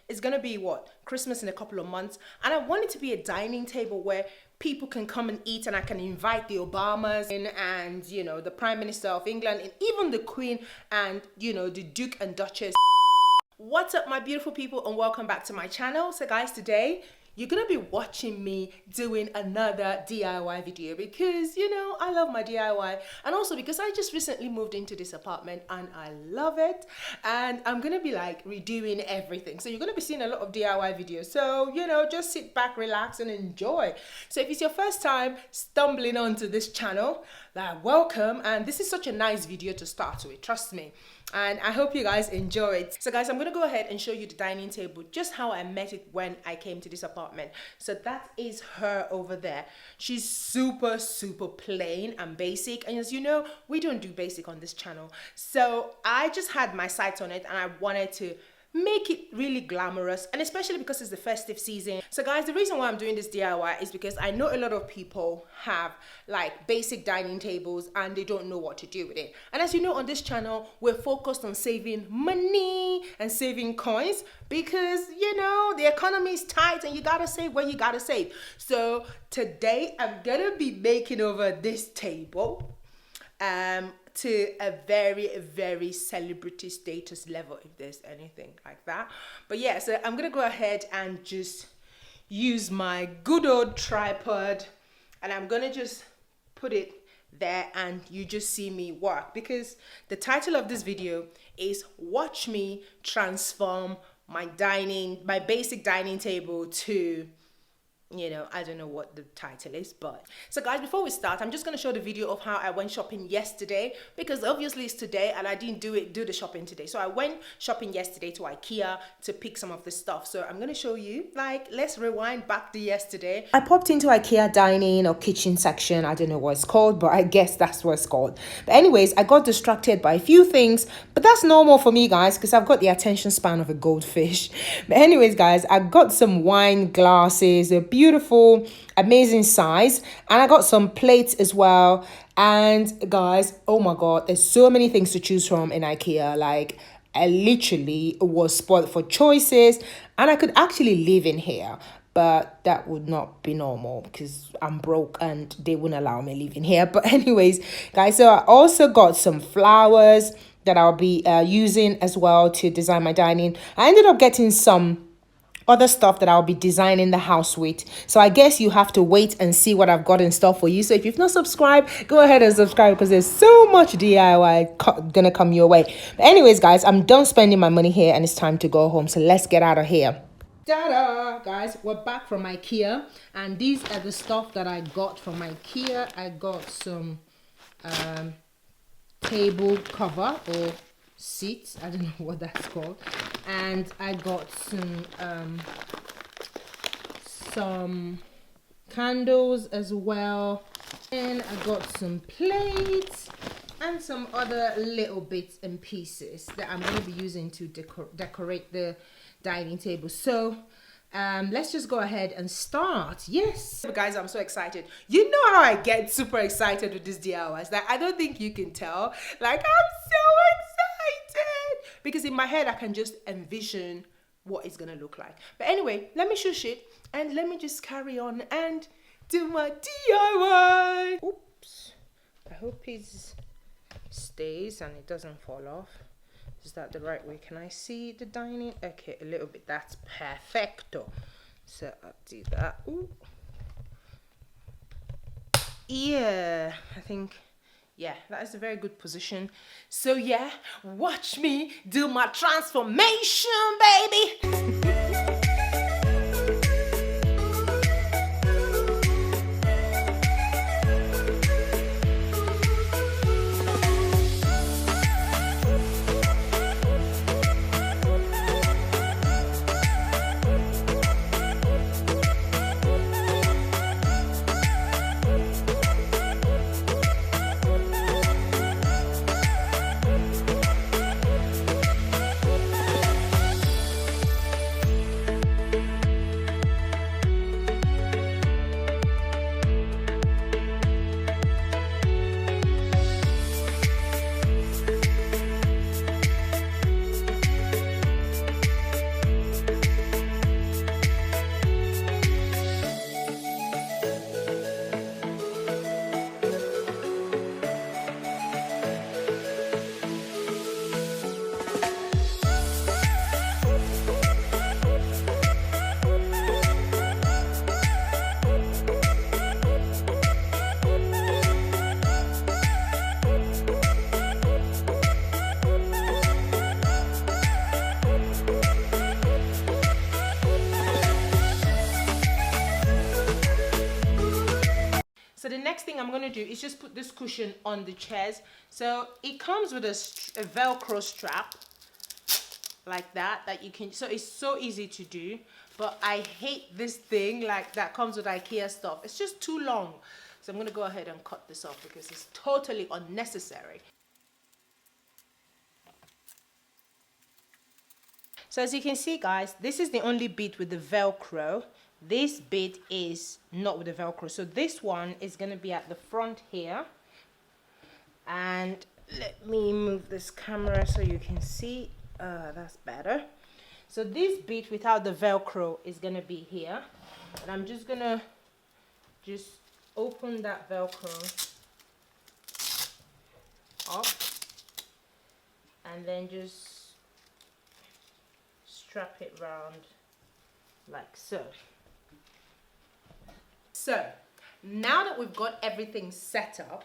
It's gonna be what, Christmas in a couple of months, and I want it to be a dining table where people can come and eat, and I can invite the Obamas in, and you know, the Prime Minister of England, and even the Queen, and you know, the Duke and Duchess. What's up, my beautiful people, and welcome back to my channel. So guys, today you're gonna be watching me doing another DIY video because, you know, I love my DIY, and also because I just recently moved into this apartment and I love it, and I'm gonna be like redoing everything. So you're gonna be seeing a lot of DIY videos. So, you know, just sit back, relax, and enjoy. So if it's your first time stumbling onto this channel, like, welcome, and this is such a nice video to start with, trust me. And I hope you guys enjoy it. So guys, I'm gonna go ahead and show you the dining table, just how I met it when I came to this apartment. So that is her over there. She's super plain and basic, and as you know, we don't do basic on this channel. So I just had my sights on it, and I wanted to make it really glamorous, and especially because it's the festive season. So guys, the reason why I'm doing this DIY is because I know a lot of people have like basic dining tables and they don't know what to do with it. And as you know, on this channel, we're focused on saving money and saving coins because, you know, the economy is tight and you gotta save when you gotta save. So today I'm gonna be making over this table to a very celebrity status level, if there's anything like that. But yeah, so I'm gonna go ahead and just use my good old tripod, and I'm gonna just put it there and you just see me work, because the title of this video is watch me transform my basic dining table to, you know, I don't know what the title is. But so guys, before we start, I'm just going to show the video of how I went shopping yesterday, because obviously it's today and I didn't do the shopping today. So I went shopping yesterday to IKEA to pick some of the stuff. So I'm going to show you, like, let's rewind back to yesterday. I popped into IKEA dining or kitchen section. I don't know what it's called, but I guess that's what it's called. But anyways, I got distracted by a few things, but that's normal for me, guys, because I've got the attention span of a goldfish. But anyways, guys, I got some wine glasses, beautiful, amazing size, and I got some plates as well. And guys, oh my god, there's so many things to choose from in IKEA. Like, I literally was spoiled for choices, and I could actually live in here, but that would not be normal because I'm broke and they wouldn't allow me live in here. But anyways, guys, so I also got some flowers that I'll be using as well to design my dining. I ended up getting some other stuff that I'll be designing the house with. So I guess you have to wait and see what I've got in store for you. So if you've not subscribed, go ahead and subscribe, because there's so much DIY gonna come your way. But anyways, guys, I'm done spending my money here and it's time to go home. So let's get out of here. Ta-da, guys, we're back from IKEA, and these are the stuff that I got from IKEA. I got some table cover or seats, I don't know what that's called, and I got some candles as well, and I got some plates and some other little bits and pieces that I'm going to be using to decorate the dining table. So let's just go ahead and start. Yes, guys, I'm so excited. You know how I get super excited with this DIYs. Like, I don't think you can tell. Like, I'm so excited because in my head I can just envision what it's gonna look like. But anyway, let me shush it and let me just carry on and do my DIY. Oops, I hope it stays and it doesn't fall off. Is that the right way? Can I see the dining? Okay, a little bit. That's perfecto. So I'll do that. Ooh. Yeah, I think, yeah, that is a very good position. So yeah, watch me do my transformation, baby. next thing I'm going to do is just put this cushion on the chairs. So it comes with a Velcro strap like that you can, so it's so easy to do. But I hate this thing like that comes with IKEA stuff. It's just too long. So I'm going to go ahead and cut this off because it's totally unnecessary. So as you can see, guys, this is the only bit with the Velcro. This bit is not with the Velcro. So this one is going to be at the front here. And let me move this camera so you can see. That's better. So this bit without the Velcro is going to be here. And I'm just going to just open that Velcro up. And then just strap it round like so. So now that we've got everything set up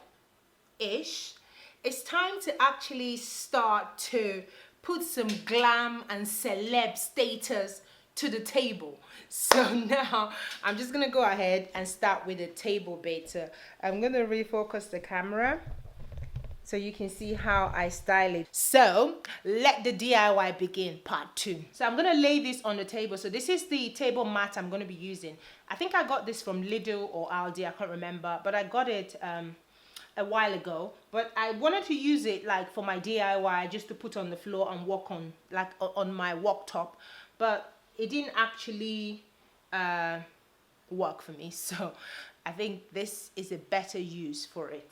ish, it's time to actually start to put some glam and celeb status to the table. So now I'm just gonna go ahead and start with the table bit. So I'm gonna refocus the camera so you can see how I style it. So let the DIY begin, part 2. So I'm gonna lay this on the table. So this is the table mat I'm gonna be using. I think I got this from Lidl or Aldi, I can't remember, but I got it a while ago. But I wanted to use it like for my DIY, just to put on the floor and walk on, like on my walk top. But it didn't actually work for me. So I think this is a better use for it.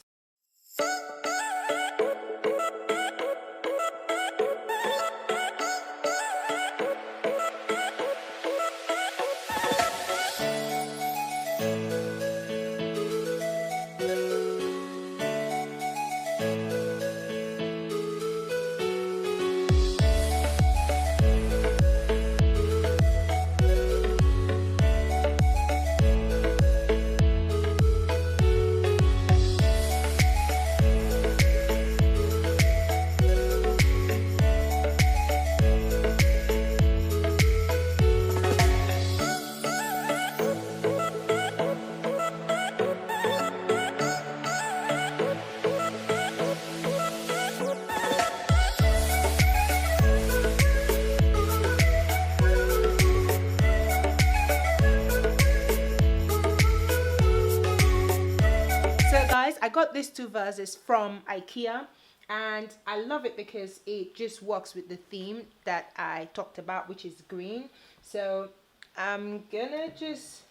I got these 2 vases from IKEA and I love it because it just works with the theme that I talked about, which is green. So I'm gonna just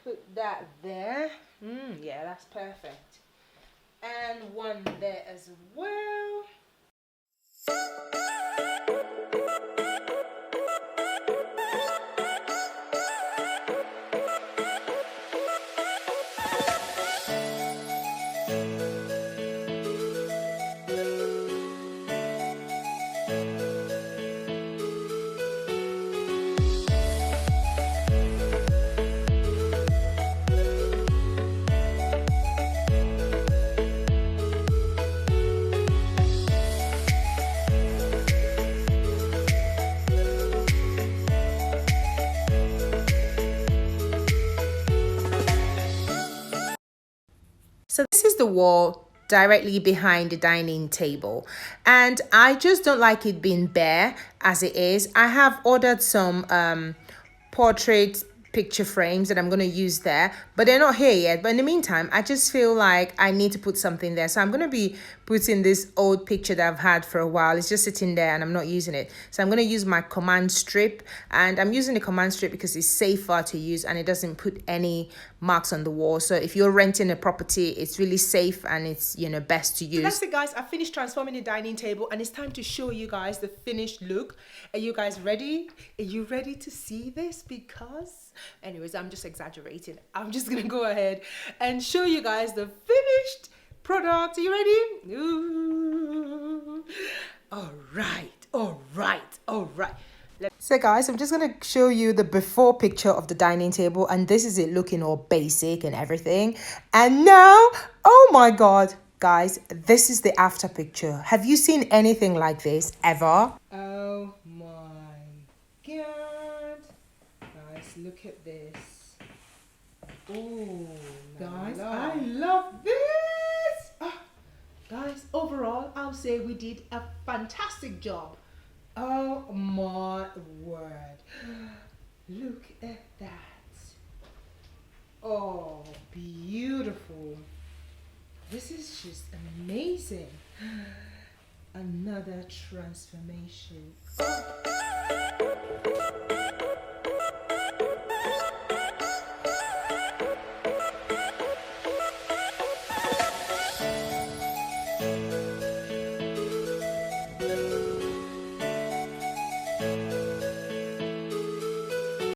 put that there. Yeah, that's perfect. And one there as well. So this is the wall directly behind the dining table, and I just don't like it being bare as it is. I have ordered some portrait picture frames that I'm going to use there, but they're not here yet. But in the meantime, I just feel like I need to put something there. So I'm going to be putting this old picture that I've had for a while. It's just sitting there and I'm not using it. So I'm going to use my command strip, and I'm using the command strip because it's safer to use and it doesn't put any marks on the wall. So if you're renting a property, it's really safe and it's, you know, best to use. So that's it, guys. I finished transforming the dining table and it's time to show you guys the finished look. Are you guys ready? Are you ready to see this? Because anyways, I'm just exaggerating. I'm just gonna go ahead and show you guys the finished product. Are you ready? Ooh. All right. So guys, I'm just gonna show you the before picture of the dining table, and this is it looking all basic and everything. And now, oh my god, guys, this is the after picture. Have you seen anything like this ever? Oh my god, guys, look at this. Oh, guys, I love this. Guys, overall, I'll say we did a fantastic job. Oh my word. Look at that. Oh, beautiful. This is just amazing. Another transformation.